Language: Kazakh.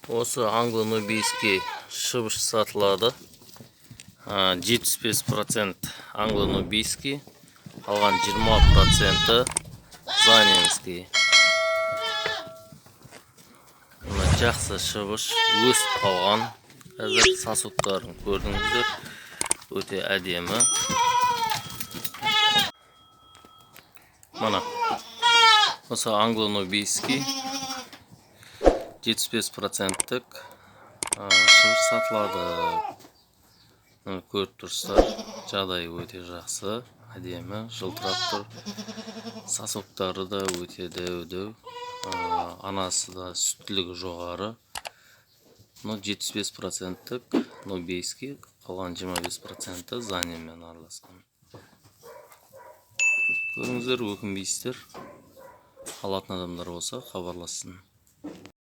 Осы англо-нубийский шыбыш сатылады. 75% англо-нубийский, қалған 20% занинский. Жақсы шыбыш өсіп қалған. Қазір сасуктарын көрдіңіздер. Өте әдемі. Мына осы англо-нубийский 75%-тік шыбыш сатылады. Көріп тұрсыздар, жағдайы өте жақсы, әдемі, жылтырап тұр. Сасуктары да өте дәу-дәу. Анасы да сүттілігі жоғары. 75%-тік нубийский, қалған 25% занинмен араласқан. Көріңіздер, өкінбейсіздер. Алатын адамдар болса хабарлассын.